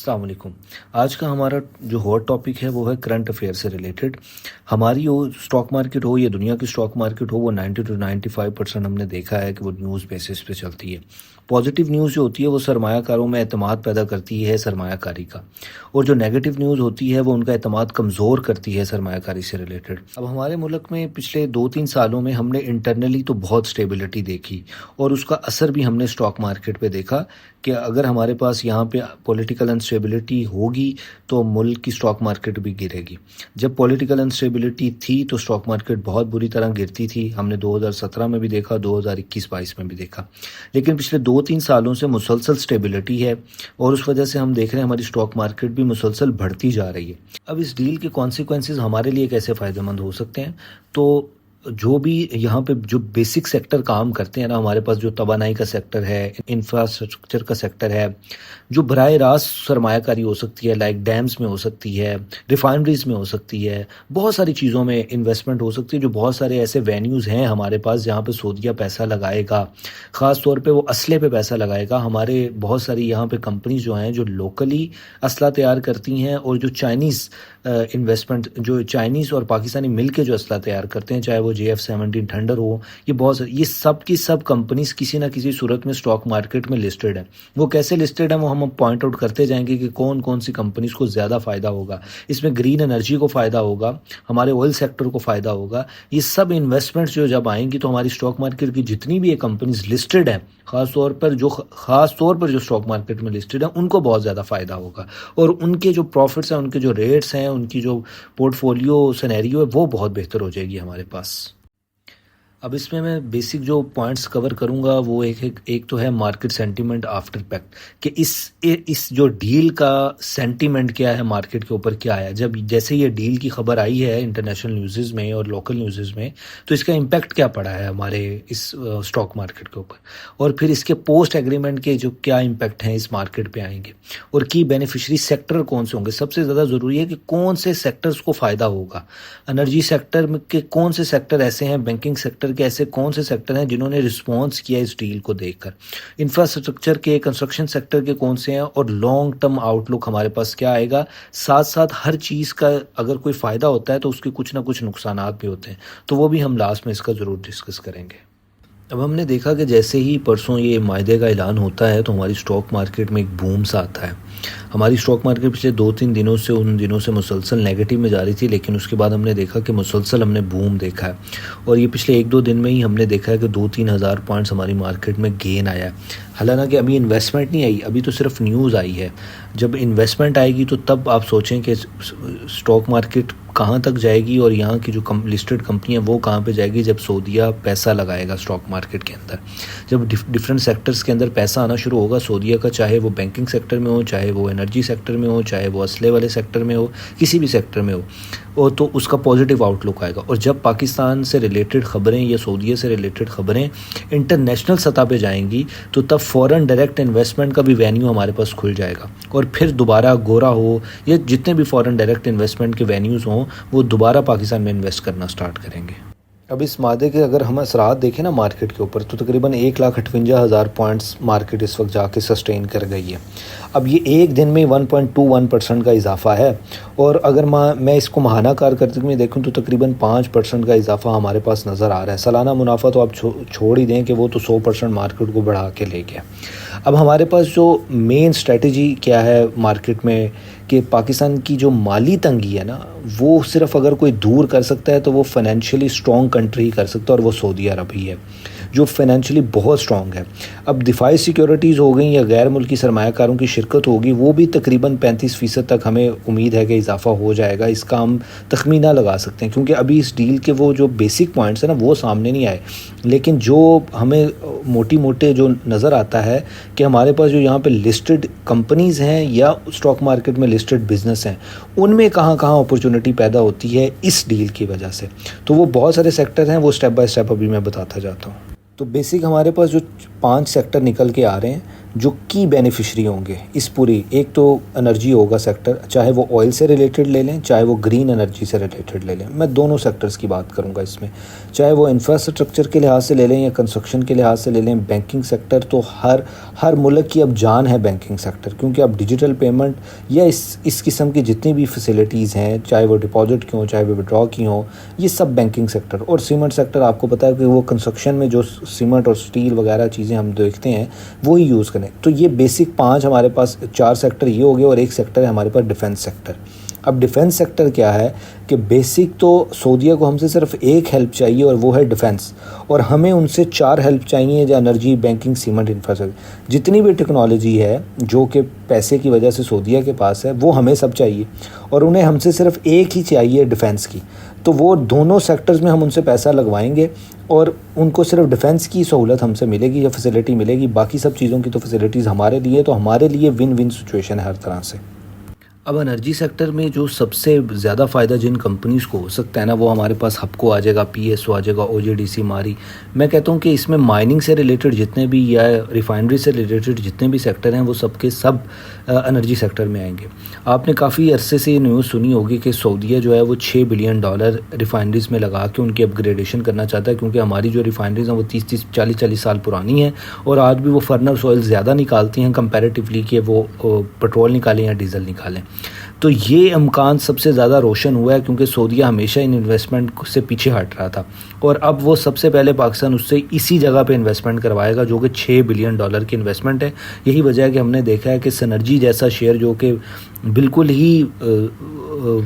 السلام علیکم۔ آج کا ہمارا جو ہاٹ ٹاپک ہے وہ ہے کرنٹ افیئر سے ریلیٹڈ۔ ہماری وہ اسٹاک مارکیٹ ہو یا دنیا کی اسٹاک مارکیٹ ہو، وہ 90 to 95% ہم نے دیکھا ہے کہ وہ نیوز بیسس پہ چلتی ہے۔ پازیٹیو نیوز جو ہوتی ہے وہ سرمایہ کاروں میں اعتماد پیدا کرتی ہے سرمایہ کاری کا، اور جو نیگیٹو نیوز ہوتی ہے وہ ان کا اعتماد کمزور کرتی ہے سرمایہ کاری سے ریلیٹڈ۔ اب ہمارے ملک میں پچھلے 2-3 سالوں میں ہم نے انٹرنلی تو بہت سٹیبلٹی دیکھی، اور اس کا اثر بھی ہم نے اسٹاک مارکیٹ پہ دیکھا کہ اگر ہمارے پاس یہاں پہ پولیٹیکل انسٹیبلٹی ہوگی تو ملک کی اسٹاک مارکیٹ بھی گرے گی۔ جب پولیٹیکل انسٹیبلٹی تھی تو اسٹاک مارکیٹ بہت بری طرح گرتی تھی، ہم نے 2017 میں بھی دیکھا، 2021-22 میں بھی دیکھا، لیکن پچھلے 2-3 سالوں سے مسلسل سٹیبلٹی ہے، اور اس وجہ سے ہم دیکھ رہے ہیں ہماری اسٹاک مارکیٹ بھی مسلسل بڑھتی جا رہی ہے۔ اب اس ڈیل کے کانسیکوینسز ہمارے لیے کیسے فائدہ مند ہو سکتے ہیں؟ تو جو بھی یہاں پہ جو بیسک سیکٹر کام کرتے ہیں نا، ہمارے پاس جو توانائی کا سیکٹر ہے، انفراسٹرکچر کا سیکٹر ہے، جو براہ راست سرمایہ کاری ہو سکتی ہے، لائک ڈیمز میں ہو سکتی ہے، ریفائنریز میں ہو سکتی ہے، بہت ساری چیزوں میں انویسٹمنٹ ہو سکتی ہے، جو بہت سارے ایسے وینیوز ہیں ہمارے پاس جہاں پہ سعودیہ پیسہ لگائے گا، خاص طور پہ وہ اسلحے پہ پیسہ لگائے گا۔ ہمارے بہت ساری یہاں پہ کمپنیز جو ہیں جو لوکلی اسلحہ تیار کرتی ہیں، اور جو چائنیز انویسٹمنٹ، جو چائنیز اور پاکستانی مل کے جو اسلحہ تیار کرتے ہیں، چاہے وہ JF-17 تھنڈر ہو، یہ سب کی سب کمپنیز کسی نہ کسی صورت میں اسٹاک مارکیٹ میں لسٹڈ ہیں۔ وہ کیسے لسٹڈ ہیں وہ ہم پوائنٹ آؤٹ کرتے جائیں گے کہ کون کون سی کمپنیز کو زیادہ فائدہ ہوگا۔ اس میں گرین انرجی کو فائدہ ہوگا، ہمارے آئل سیکٹر کو فائدہ ہوگا۔ یہ سب انویسٹمنٹس جو جب آئیں گی تو ہماری اسٹاک مارکیٹ کی جتنی بھی یہ کمپنیز لسٹڈ ہیں، خاص طور پر جو اسٹاک مارکیٹ میں لسٹڈ ہیں، ان کو بہت زیادہ فائدہ ہوگا، اور ان کے جو پروفٹس ہیں، ان کے جو ریٹس ہیں، ان کی جو پورٹ فولیو سینیریو ہے، وہ بہت بہتر ہو جائے گی ہمارے پاس۔ اب اس میں بیسک جو پوائنٹس کور کروں گا وہ ایک تو ہے مارکیٹ سینٹیمنٹ آفٹر پیکٹ، کہ اس جو ڈیل کا سینٹیمنٹ کیا ہے مارکیٹ کے اوپر کیا ہے۔ جب جیسے یہ ڈیل کی خبر آئی ہے انٹرنیشنل نیوزز میں اور لوکل نیوزز میں، تو اس کا امپیکٹ کیا پڑا ہے ہمارے اس اسٹاک مارکیٹ کے اوپر، اور پھر اس کے پوسٹ ایگریمنٹ کے جو کیا امپیکٹ ہیں اس مارکیٹ پہ آئیں گے، اور کی بینیفیشری سیکٹر کون سے ہوں گے۔ سب سے زیادہ ضروری ہے کہ کون سے سیکٹرز کو فائدہ ہوگا۔ انرجی سیکٹر کے کون سے سیکٹر ایسے ہیں، بینکنگ سیکٹر کے ایسے کون سے سیکٹر ہیں جنہوں نے رسپانس کیا اس ڈیل کو دیکھ کر، انفراسٹرکچر کے، کنسٹرکشن سیکٹر کے کون سے ہیں، اور لانگ ٹرم آؤٹ لک ہمارے پاس کیا آئے گا۔ ساتھ ساتھ ہر چیز کا اگر کوئی فائدہ ہوتا ہے تو اس کے کچھ نہ کچھ نقصانات بھی ہوتے ہیں، تو وہ بھی ہم لاسٹ میں اس کا ضرور ڈسکس کریں گے۔ اب ہم نے دیکھا کہ جیسے ہی پرسوں یہ معاہدے کا اعلان ہوتا ہے تو ہماری اسٹاک مارکیٹ میں ایک بوم سا آتا ہے۔ ہماری اسٹاک مارکیٹ پچھلے 2-3 دنوں سے مسلسل نیگیٹو میں جا رہی تھی، لیکن اس کے بعد ہم نے دیکھا کہ مسلسل ہم نے بوم دیکھا ہے، اور یہ پچھلے 1-2 دن میں ہی ہم نے دیکھا ہے کہ 2-3 ہزار پوائنٹس ہماری مارکیٹ میں گین آیا ہے۔ حالانکہ ابھی انویسٹمنٹ نہیں آئی، ابھی تو صرف نیوز آئی ہے۔ جب انویسٹمنٹ آئے گی تو تب آپ سوچیں کہ اسٹاک مارکیٹ کہاں تک جائے گی، اور یہاں کی جو لسٹڈ کمپنی ہیں وہ کہاں پہ جائے گی جب سعودیہ پیسہ لگائے گا اسٹاک مارکیٹ کے اندر۔ جب ڈفرینٹ سیکٹرز کے اندر پیسہ آنا شروع ہوگا سعودیہ کا، چاہے وہ بینکنگ سیکٹر میں ہو، چاہے وہ انرجی سیکٹر میں ہو، چاہے وہ اسلحے والے سیکٹر میں ہو، کسی بھی سیکٹر میں ہو، اور تو اس کا پازیٹیو آؤٹ لک آئے گا۔ اور جب پاکستان سے ریلیٹڈ خبریں یا سعودیہ سے ریلیٹڈ خبریں انٹرنیشنل سطح پہ جائیں گی تو تب فوراً ڈائریکٹ انویسٹمنٹ کا بھی وینیو ہمارے پاس کھل جائے گا، اور پھر دوبارہ گورا ہو یا جتنے بھی فوراً ڈائریکٹ انویسٹمنٹ کے وینیوز ہوں، وہ دوبارہ پاکستان میں انویسٹ کرنا سٹارٹ کریں گے۔ اب اس معاہدے کے اگر ہم اثرات دیکھیں نا مارکیٹ کے اوپر، تو تقریباً 1,58,000 پوائنٹس مارکیٹ اس وقت جا کے سسٹین کر گئی ہے۔ اب یہ ایک دن میں 1.21% کا اضافہ ہے، اور اگر میں اس کو ماہانہ کارکردگی میں دیکھوں تو تقریباً 5% کا اضافہ ہمارے پاس نظر آ رہا ہے۔ سالانہ منافع تو آپ چھوڑ ہی دیں کہ وہ تو 100% مارکیٹ کو بڑھا کے لے گیا۔ اب ہمارے پاس جو مین اسٹریٹجی کیا ہے مارکیٹ میں، کہ پاکستان کی جو مالی تنگی ہے نا، وہ صرف اگر کوئی دور کر سکتا ہے تو وہ فائنینشلی اسٹرانگ کنٹری ہی کر سکتا ہے، اور وہ سعودی عرب ہی ہے جو فائنینشلی بہت اسٹرانگ ہے۔ اب دفاعی سیکیورٹیز ہو گئیں یا غیر ملکی سرمایہ کاروں کی شرکت ہوگی، وہ بھی تقریباً 35% تک ہمیں امید ہے کہ اضافہ ہو جائے گا۔ اس کا ہم تخمینہ لگا سکتے ہیں، کیونکہ ابھی اس ڈیل کے وہ جو بیسک پوائنٹس ہیں نا وہ سامنے نہیں آئے، لیکن جو ہمیں موٹے جو نظر آتا ہے کہ ہمارے پاس جو یہاں پہ لسٹڈ کمپنیز ہیں یا اسٹاک مارکیٹ میں لسٹڈ بزنس ہیں، ان میں کہاں اپورچونٹی پیدا ہوتی ہے اس ڈیل کی وجہ سے، تو وہ بہت سارے سیکٹر ہیں، وہ سٹیپ بائی سٹیپ ابھی میں بتاتا جاتا ہوں۔ تو بیسک ہمارے پاس جو 5 سیکٹر نکل کے آ رہے ہیں، جو کی بینیفیشری ہوں گے اس پوری، ایک تو انرجی ہوگا سیکٹر، چاہے وہ آئل سے ریلیٹڈ لے لیں چاہے وہ گرین انرجی سے ریلیٹڈ لے لیں، میں دونوں سیکٹرز کی بات کروں گا اس میں، چاہے وہ انفراسٹرکچر کے لحاظ سے لے لیں یا کنسٹرکشن کے لحاظ سے لے لیں۔ بینکنگ سیکٹر تو ہر ملک کی اب جان ہے بینکنگ سیکٹر، کیونکہ اب ڈیجیٹل پیمنٹ یا اس قسم کی جتنی بھی فیسلٹیز ہیں، چاہے وہ ڈپازٹ کی ہوں چاہے وہ وڈرا کی ہوں، یہ سب بینکنگ سیکٹر۔ اور سیمنٹ سیکٹر آپ کو پتہ ہے کہ وہ کنسٹرکشن میں جو سیمنٹ اور سٹیل وغیرہ چیزیں ہم دیکھتے ہیں وہی یوز کریں۔ تو یہ بیسک 5 ہمارے پاس 4 سیکٹر یہ ہو گئے، اور ایک سیکٹر ہے ہمارے پاس ڈیفنس سیکٹر۔ اب ڈیفنس سیکٹر کیا ہے کہ بیسک تو سعودیہ کو ہم سے صرف ایک ہیلپ چاہیے اور وہ ہے ڈیفنس، اور ہمیں ان سے 4 ہیلپ چاہیے، جو انرجی، بینکنگ، سیمنٹ، انفراسٹرکچر، جتنی بھی ٹیکنالوجی ہے جو کہ پیسے کی وجہ سے سعودیہ کے پاس ہے وہ ہمیں سب چاہیے، اور انہیں ہم سے صرف ایک ہی چاہیے ڈیفنس کی۔ تو وہ دونوں سیکٹرز میں ہم ان سے پیسہ لگوائیں گے اور ان کو صرف ڈیفنس کی سہولت ہم سے ملے گی یا فیسلٹی ملے گی، باقی سب چیزوں کی تو فیسلٹیز ہمارے لیے، تو ہمارے لیے ون ون سچویشن ہے ہر طرح سے۔ اب انرجی سیکٹر میں جو سب سے زیادہ فائدہ جن کمپنیز کو ہو سکتا ہے نا، وہ ہمارے پاس ہپکو آ جائے گا، پی ایس او آ جائے گا، او جے ڈی سی، ماری۔ میں کہتا ہوں کہ اس میں مائننگ سے ریلیٹڈ جتنے بھی یا ریفائنری سے ریلیٹڈ جتنے بھی سیکٹر ہیں وہ سب کے سب انرجی سیکٹر میں آئیں گے۔ آپ نے کافی عرصے سے یہ نیوز سنی ہوگی کہ سعودیہ جو ہے وہ $6 بلین ریفائنریز میں لگا کے ان کی اپ گریڈیشن کرنا چاہتا ہے، کیونکہ ہماری جو ریفائنریز ہیں وہ 30-40 سال پرانی ہیں، اور آج بھی وہ فرنس آئل زیادہ نکالتی ہیں کمپیریٹیولی کہ وہ پٹرول نکالیں یا ڈیزل نکالیں۔ تو یہ امکان سب سے زیادہ روشن ہوا ہے، کیونکہ سعودیہ ہمیشہ ان انویسٹمنٹ سے پیچھے ہٹ رہا تھا، اور اب وہ سب سے پہلے پاکستان اس سے اسی جگہ پہ انویسٹمنٹ کروائے گا جو کہ $6 بلین کی انویسٹمنٹ ہے۔ یہی وجہ ہے کہ ہم نے دیکھا ہے کہ سنرجی جیسا شیئر جو کہ بالکل ہی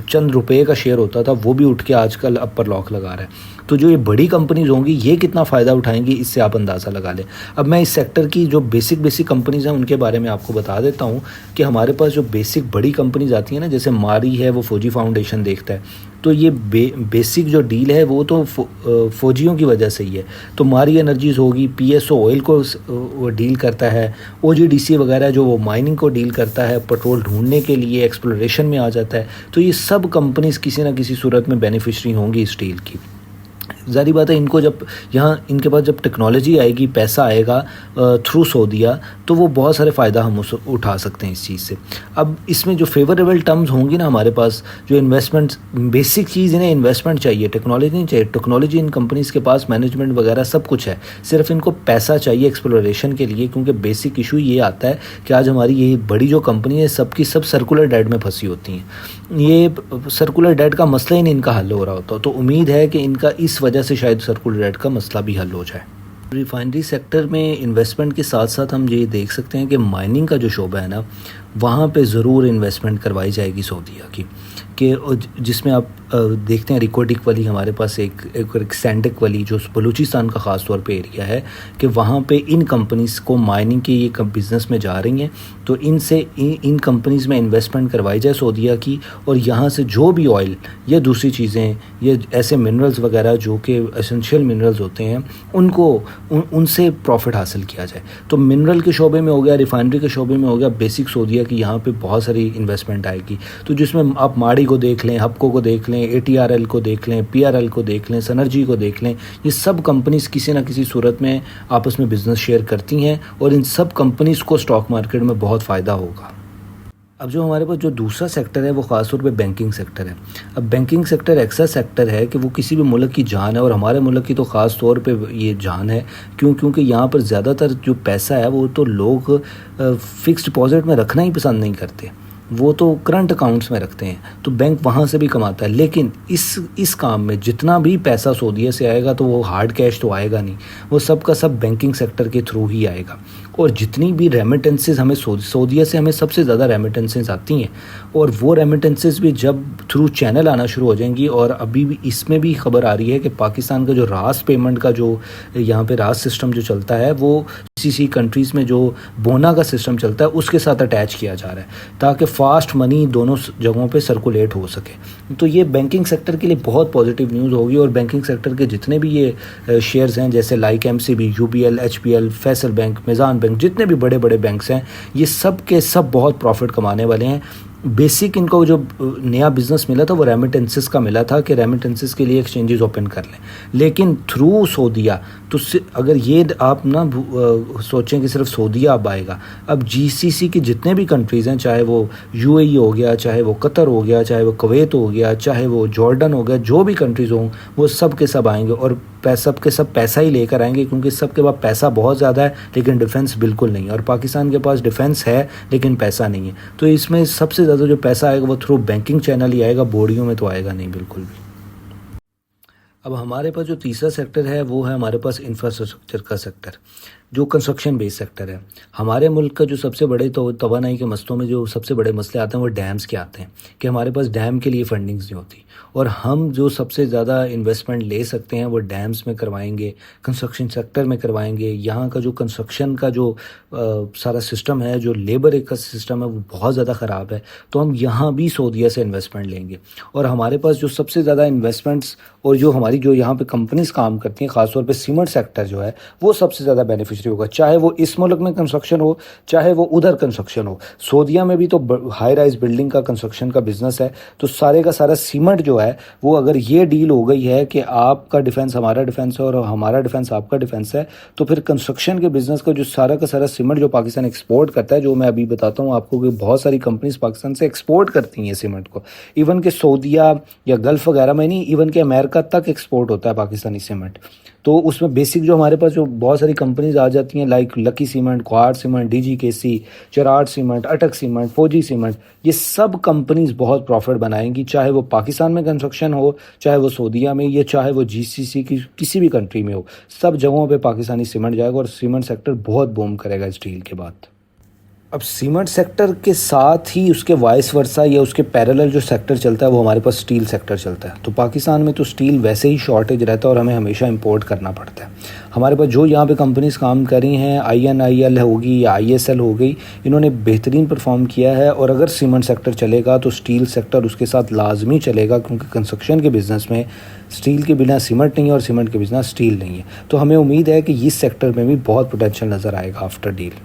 چند روپے کا شیئر ہوتا تھا وہ بھی اٹھ کے آج کل اپر لاک لگا رہا ہے۔ تو جو یہ بڑی کمپنیز ہوں گی یہ کتنا فائدہ اٹھائیں گی اس سے آپ اندازہ لگا لیں۔ اب میں اس سیکٹر کی جو بیسک کمپنیز ہیں ان کے بارے میں آپ کو بتا دیتا ہوں کہ ہمارے پاس جو بیسک بڑی کمپنیز آتی ہیں نا، جیسے ماری ہے وہ فوجی فاؤنڈیشن دیکھتا ہے، تو یہ بیسک جو ڈیل ہے وہ تو فوجیوں کی وجہ سے ہی ہے۔ تو ماری انرجیز ہوگی، پی ایس او آئل کو ڈیل کرتا ہے، او جی ڈی سی وغیرہ جو وہ مائننگ کو ڈیل کرتا ہے، پٹرول ڈھونڈنے کے لیے ایکسپلوریشن میں آ جاتا ہے۔ تو یہ سب کمپنیز کسی نہ کسی صورت میں بینیفیشری ہوں گی اس ڈیل کی۔ ظاہری بات ہے ان کو جب یہاں ان کے پاس جب ٹیکنالوجی آئے گی، پیسہ آئے گا تھرو سعودیہ، تو وہ بہت سارے فائدہ ہم اٹھا سکتے ہیں اس چیز سے۔ اب اس میں جو فیوریبل ٹرمز ہوں گی نا ہمارے پاس، جو انویسٹمنٹ بیسک چیز انہیں انویسٹمنٹ چاہیے، ٹیکنالوجی نہیں چاہیے۔ ٹیکنالوجی ان کمپنیز کے پاس مینجمنٹ وغیرہ سب کچھ ہے، صرف ان کو پیسہ چاہیے ایکسپلوریشن کے لیے، کیونکہ بیسک ایشو یہ آتا ہے کہ آج ہماری یہ بڑی جو کمپنی ہے سب کی سب سرکولر ڈیٹ میں پھنسی ہوتی ہیں۔ یہ سرکولر ڈیٹ کا مسئلہ ہی نہیں ان کا حل ہو رہا ہوتا، تو امید ہے کہ ان کا اس وجہ سے شاید سرکولر ڈیٹ کا مسئلہ بھی حل ہو جائے۔ ریفائنری سیکٹر میں انویسٹمنٹ کے ساتھ ساتھ ہم یہ دیکھ سکتے ہیں کہ مائننگ کا جو شعبہ ہے نا، وہاں پہ ضرور انویسٹمنٹ کروائی جائے گی سعودیہ کی، کہ جس میں آپ دیکھتے ہیں ریکوڈک والی ہمارے پاس ایک سینڈک والی جو بلوچستان کا خاص طور پہ ایریا ہے، کہ وہاں پہ ان کمپنیز کو مائننگ کی یہ بزنس میں جا رہی ہیں، تو ان کمپنیز میں انویسٹمنٹ کروائی جائے سعودیہ کی، اور یہاں سے جو بھی آئل یا دوسری چیزیں یا ایسے منرلز وغیرہ جو کہ اسینشیل منرلز ہوتے ہیں ان سے پروفٹ حاصل کیا جائے۔ تو منرل کے شعبے میں ہو گیا، ریفائنری کے شعبے میں ہو گیا، بیسک سعودیہ کی یہاں پہ بہت ساری انویسٹمنٹ آئے گی۔ تو جس میں آپ ماڑی کو دیکھ لیں، ہپکو کو دیکھ لیں، اے ٹی آر ایل کو دیکھ لیں، پی آر ایل کو دیکھ لیں، سنرجی کو دیکھ لیں، یہ سب کمپنیز کسی نہ کسی صورت میں آپس میں بزنس شیئر کرتی ہیں، اور ان سب کمپنیز کو اسٹاک مارکیٹ میں بہت فائدہ ہوگا۔ اب جو ہمارے پاس جو دوسرا سیکٹر ہے وہ خاص طور پہ بینکنگ سیکٹر ہے۔ اب بینکنگ سیکٹر ایسا سیکٹر ہے کہ وہ کسی بھی ملک کی جان ہے، اور ہمارے ملک کی تو خاص طور پہ یہ جان ہے، کیونکہ یہاں پر زیادہ تر جو پیسہ ہے وہ تو لوگ فکس ڈپازٹ میں رکھنا ہی پسند نہیں کرتے، وہ تو کرنٹ اکاؤنٹس میں رکھتے ہیں، تو بینک وہاں سے بھی کماتا ہے۔ لیکن اس کام میں جتنا بھی پیسہ سعودیہ سے آئے گا تو وہ ہارڈ کیش تو آئے گا نہیں، وہ سب کا سب بینکنگ سیکٹر کے تھرو ہی آئے گا۔ اور جتنی بھی ریمیٹنسز ہمیں سعودیہ سے ہمیں سب سے زیادہ ریمیٹنسز آتی ہیں، اور وہ ریمیٹنسز بھی جب تھرو چینل آنا شروع ہو جائیں گی، اور ابھی بھی اس میں بھی خبر آ رہی ہے کہ پاکستان کا جو راس پیمنٹ کا جو یہاں پہ راس سسٹم جو چلتا ہے، وہ سی کنٹریز میں جو بونا کا سسٹم چلتا ہے اس کے ساتھ اٹیچ کیا جا رہا ہے، تاکہ فاسٹ منی دونوں جگہوں پہ سرکولیٹ ہو سکے۔ تو یہ بینکنگ سیکٹر کے لیے بہت پازیٹیو نیوز ہوگی، اور بینکنگ سیکٹر کے جتنے بھی یہ شیئرز ہیں، جیسے like M C B, U B L, H P L, Faisal bank, Meezan bank, جتنے بھی بڑے بڑے بینکس ہیں، یہ سب کے سب بہت پروفٹ کمانے والے ہیں۔ بیسک ان کو جو نیا بزنس ملا تھا وہ ریمیٹنسز کا ملا تھا، کہ ریمیٹنسز کے لیے ایکسچینجز اوپن کر لیں، لیکن تھرو سعودیہ تو اگر یہ آپ نہ سوچیں کہ صرف سعودیہ اب آئے گا، اب GCC کی جتنے بھی کنٹریز ہیں، چاہے وہ UAE ہو گیا، چاہے وہ قطر ہو گیا، چاہے وہ کویت ہو گیا، چاہے وہ جارڈن ہو گیا، جو بھی کنٹریز ہوں وہ سب کے سب آئیں گے، اور سب کے سب پیسہ ہی لے کر آئیں گے، کیونکہ سب کے پاس پیسہ بہت زیادہ ہے لیکن ڈیفنس بالکل نہیں ہے، اور پاکستان کے پاس ڈیفنس ہے لیکن پیسہ نہیں ہے. تو اس میں سب سے زیادہ جو پیسہ آئے گا وہ تھرو بینکنگ چینل ہی آئے گا، بوڑیوں میں تو آئے گا نہیں بالکل بھی. اب ہمارے پاس جو تیسرا سیکٹر ہے وہ ہے ہمارے پاس انفراسٹرکچر کا سیکٹر، جو کنسٹرکشن بیس سیکٹر ہے. ہمارے ملک کا جو سب سے بڑے توانائی کے مسئلوں میں جو سب سے بڑے مسئلے آتے ہیں وہ ڈیمز کے آتے ہیں، کہ ہمارے پاس ڈیم کے لیے فنڈنگز نہیں ہوتی، اور ہم جو سب سے زیادہ انویسٹمنٹ لے سکتے ہیں وہ ڈیمز میں کروائیں گے، کنسٹرکشن سیکٹر میں کروائیں گے. یہاں کا جو کنسٹرکشن کا جو سارا سسٹم ہے، جو لیبر کا سسٹم ہے، وہ بہت زیادہ خراب ہے. تو ہم یہاں بھی سعودیہ سے انویسٹمنٹ لیں گے، اور ہمارے پاس جو سب سے زیادہ انویسٹمنٹس اور جو ہماری جو یہاں پہ کمپنیز کام کرتی ہیں، خاص طور پہ سیمنٹ سیکٹر جو ہے وہ سب سے زیادہ بینیفیشری ہوگا، چاہے وہ اس ملک میں کنسٹرکشن ہو چاہے وہ ادھر کنسٹرکشن ہو. سعودیہ میں بھی تو ہائی رائز بلڈنگ کا کنسٹرکشن کا بزنس ہے، تو سارے کا سارا سیمنٹ جو ہے وہ اگر یہ ڈیل ہو گئی ہے کہ آپ کا ڈیفنس ہمارا ڈیفنس ہے اور ہمارا ڈیفنس آپ کا ڈیفنس ہے، تو پھر کنسٹرکشن کے بزنس کا جو سارا کا سارا سیمنٹ جو پاکستان ایکسپورٹ کرتا ہے، جو میں ابھی بتاتا ہوں آپ کو کہ بہت ساری کمپنیز پاکستان سے ایکسپورٹ کرتی ہیں سیمنٹ کو، ایون کہ سعودیہ یا گلف وغیرہ میں نہیں، ایون کہ امریکہ تک ایکسپورٹ ہوتا ہے پاکستانی سیمنٹ. تو اس میں بیسک جو ہمارے پاس جو بہت ساری کمپنیز آ جاتی ہیں، like Lucky cement, Kohat cement, DGKC، Cherat cement, Attock cement, Fauji cement, یہ سب کمپنیز بہت پروفٹ بنائیں گی، چاہے وہ پاکستان میں کنسٹرکشن ہو، چاہے وہ سعودیہ میں، یا چاہے وہ GCC کی کسی بھی کنٹری میں ہو. سب جگہوں پہ پاکستانی سیمنٹ جائے گا اور سیمنٹ سیکٹر بہت بوم کرے گا اس ڈیل کے بعد. اب سیمنٹ سیکٹر کے ساتھ ہی اس کے وائس ورسا یا اس کے پیرالل جو سیکٹر چلتا ہے وہ ہمارے پاس سٹیل سیکٹر چلتا ہے. تو پاکستان میں تو سٹیل ویسے ہی شارٹیج رہتا ہے اور ہمیں ہمیشہ امپورٹ کرنا پڑتا ہے. ہمارے پاس جو یہاں پہ کمپنیز کام کر رہی ہیں، INIL ہوگی یا ISL ہو گئی، انہوں نے بہترین پرفارم کیا ہے. اور اگر سیمنٹ سیکٹر چلے گا تو سٹیل سیکٹر اس کے ساتھ لازمی چلے گا، کیونکہ کنسٹرکشن کے بزنس میں سٹیل کے بنا سیمنٹ نہیں ہے اور سیمنٹ کے بنا سٹیل نہیں ہے. تو ہمیں امید ہے کہ اس سیکٹر میں بھی بہت پوٹینشیل نظر آئے گا آفٹر ڈیل.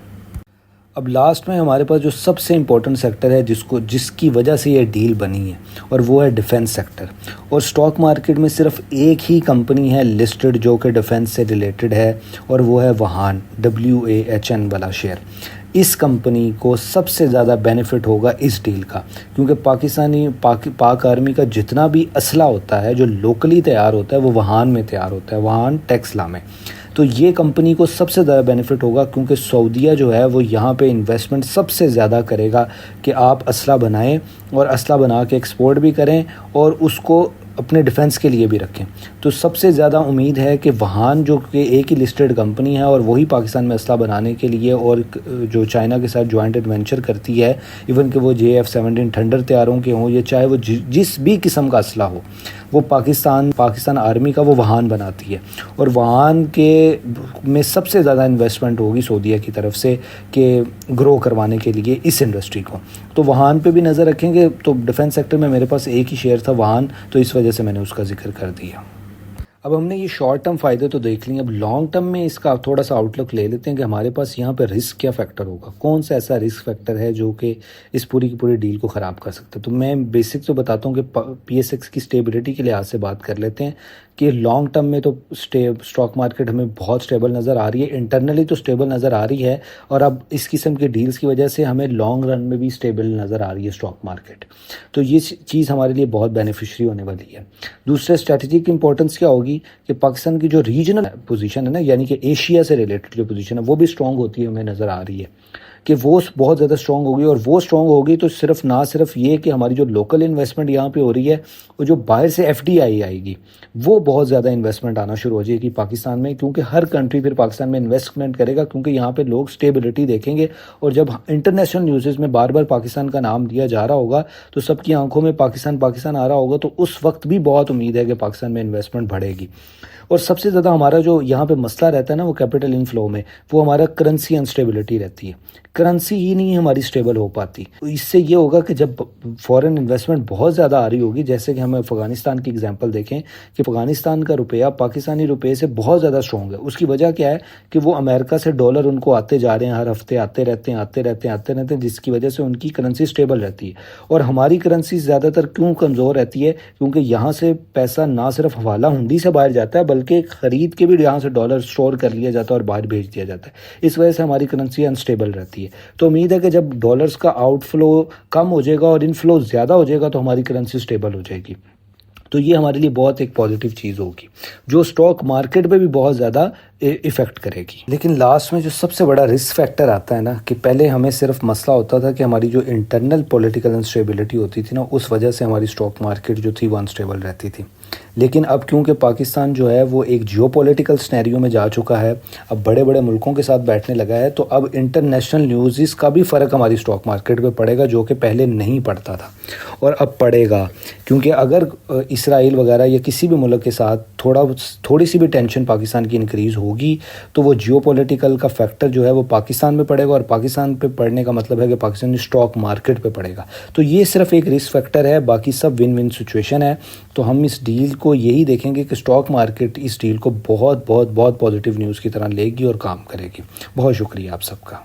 اب لاسٹ میں ہمارے پاس جو سب سے امپورٹنٹ سیکٹر ہے جس کی وجہ سے یہ ڈیل بنی ہے، اور وہ ہے ڈیفنس سیکٹر. اور سٹاک مارکیٹ میں صرف ایک ہی کمپنی ہے لسٹڈ جو کہ ڈیفنس سے ریلیٹڈ ہے، اور وہ ہے وہان، WAHN والا شیئر. اس کمپنی کو سب سے زیادہ بینیفٹ ہوگا اس ڈیل کا، کیونکہ پاک آرمی کا جتنا بھی اسلحہ ہوتا ہے جو لوکلی تیار ہوتا ہے وہ وہان میں تیار ہوتا ہے، وہان ٹیکسلا میں. تو یہ کمپنی کو سب سے زیادہ بینیفٹ ہوگا، کیونکہ سعودیہ جو ہے وہ یہاں پہ انویسٹمنٹ سب سے زیادہ کرے گا کہ آپ اسلحہ بنائیں اور اسلحہ بنا کے ایکسپورٹ بھی کریں اور اس کو اپنے ڈیفنس کے لیے بھی رکھیں. تو سب سے زیادہ امید ہے کہ وہان جو کہ ایک ہی لسٹڈ کمپنی ہے اور وہی پاکستان میں اسلحہ بنانے کے لیے اور جو چائنا کے ساتھ جوائنٹ ایڈونچر کرتی ہے، ایون کہ وہ JF-17 تھنڈر تیاروں کے ہوں یا چاہے وہ جس بھی قسم کا اسلحہ ہو، وہ پاکستان آرمی کا وہ وہان بناتی ہے. اور وہان کے میں سب سے زیادہ انویسٹمنٹ ہوگی سعودیہ کی طرف سے کہ گرو کروانے کے لیے اس انڈسٹری کو. تو وہان پہ بھی نظر رکھیں گے. تو ڈیفنس سیکٹر میں میرے پاس ایک ہی شیئر تھا وہان، تو اس وجہ سے میں نے اس کا ذکر کر دیا. اب ہم نے یہ شارٹ ٹرم فائدے تو دیکھ لیں، اب لانگ ٹرم میں اس کا تھوڑا سا آؤٹ لک لے لیتے ہیں کہ ہمارے پاس یہاں پہ رسک کیا فیکٹر ہوگا، کون سا ایسا رسک فیکٹر ہے جو کہ اس پوری کی پوری ڈیل کو خراب کر سکتا ہے. تو میں بیسک تو بتاتا ہوں کہ PSX کی سٹیبلٹی کے لحاظ سے بات کر لیتے ہیں کہ لانگ ٹرم میں تو اسٹاک مارکیٹ ہمیں بہت سٹیبل نظر آ رہی ہے، انٹرنلی تو سٹیبل نظر آ رہی ہے، اور اب اس قسم کے ڈیلز کی وجہ سے ہمیں لانگ رن میں بھی سٹیبل نظر آ رہی ہے اسٹاک مارکیٹ. تو یہ چیز ہمارے لیے بہت بینیفیشری ہونے والی ہے. دوسرے اسٹریٹجک امپورٹنس کیا ہوگی کہ پاکستان کی جو ریجنل پوزیشن ہے نا، یعنی کہ ایشیا سے ریلیٹڈ جو پوزیشن ہے وہ بھی اسٹرانگ ہوتی ہے، ہمیں نظر آ رہی ہے کہ وہ بہت زیادہ اسٹرانگ ہوگی. اور وہ اسٹرانگ ہوگی تو نہ صرف یہ کہ ہماری جو لوکل انویسٹمنٹ یہاں پہ ہو رہی ہے، وہ جو باہر سے FDI آئے گی وہ بہت زیادہ انویسٹمنٹ آنا شروع ہو جائے گی پاکستان میں، کیونکہ ہر کنٹری پھر پاکستان میں انویسٹمنٹ کرے گا، کیونکہ یہاں پہ لوگ سٹیبلٹی دیکھیں گے. اور جب انٹرنیشنل نیوزز میں بار بار پاکستان کا نام دیا جا رہا ہوگا تو سب کی آنکھوں میں پاکستان آ رہا ہوگا، تو اس وقت بھی بہت امید ہے کہ پاکستان میں انویسٹمنٹ بڑھے گی. اور سب سے زیادہ ہمارا جو یہاں پہ مسئلہ رہتا ہے نا وہ کیپٹل انفلو میں، وہ ہمارا کرنسی انسٹیبلٹی رہتی ہے. کرنسی ہی نہیں ہماری سٹیبل ہو پاتی. اس سے یہ ہوگا کہ جب فورن انویسٹمنٹ بہت زیادہ آ رہی ہوگی، جیسے کہ ہم افغانستان کی اگزامپل دیکھیں کہ افغانستان کا روپیہ پاکستانی روپے سے بہت زیادہ اسٹرانگ ہے. اس کی وجہ کیا ہے کہ وہ امریکہ سے ڈالر ان کو آتے جا رہے ہیں، ہر ہفتے آتے رہتے ہیں، جس کی وجہ سے ان کی کرنسی سٹیبل رہتی ہے. اور ہماری کرنسی زیادہ تر کیوں کمزور رہتی ہے؟ کیونکہ یہاں سے پیسہ نہ صرف حوالہ ہنڈی سے باہر جاتا ہے بلکہ خرید کے بھی یہاں سے ڈالر اسٹور کر لیا جاتا ہے اور باہر بھیج دیا جاتا ہے. اس وجہ سے ہماری کرنسی انسٹیبل رہتی ہے. تو امید ہے کہ جب ڈالرز کا آؤٹ فلو کم ہو جائے گا اور ان فلو زیادہ ہو جائے گا تو ہماری کرنسی اسٹیبل ہو جائے گی. تو یہ ہمارے لیے بہت ایک پازیٹیو چیز ہوگی جو اسٹاک مارکیٹ پہ بھی بہت زیادہ افیکٹ کرے گی. لیکن لاسٹ میں جو سب سے بڑا رسک فیکٹر آتا ہے نا کہ پہلے ہمیں صرف مسئلہ ہوتا تھا کہ ہماری جو انٹرنل پولیٹیکل انسٹیبلٹی ہوتی تھی نا اس وجہ سے ہماری اسٹاک مارکیٹ جو تھی وہ انسٹیبل رہتی تھی. لیکن اب کیونکہ پاکستان جو ہے وہ ایک جیو پولیٹیکل سنیریو میں جا چکا ہے, اب بڑے بڑے ملکوں کے ساتھ بیٹھنے لگا ہے, تو اب انٹرنیشنل نیوزز کا بھی فرق ہماری اسٹاک مارکیٹ پہ پڑے گا جو کہ پہلے نہیں پڑتا تھا اور اب پڑے گا. کیونکہ اگر اسرائیل وغیرہ یا کسی بھی ملک کے ساتھ تھوڑی سی بھی ٹینشن پاکستان کی انکریز ہوگی تو وہ جیو پولیٹیکل کا فیکٹر جو ہے وہ پاکستان میں پڑے گا, اور پاکستان پہ پڑنے کا مطلب ہے کہ پاکستانی اسٹاک مارکیٹ پہ پڑے گا. تو یہ صرف ایک رسک فیکٹر ہے, باقی سب ون ون سچویشن ہے. تو ہم اس ڈیل کو یہی دیکھیں گے کہ اسٹاک مارکیٹ اس ڈیل کو بہت بہت بہت پازیٹیو نیوز کی طرح لے گی اور کام کرے گی. بہت شکریہ آپ سب کا.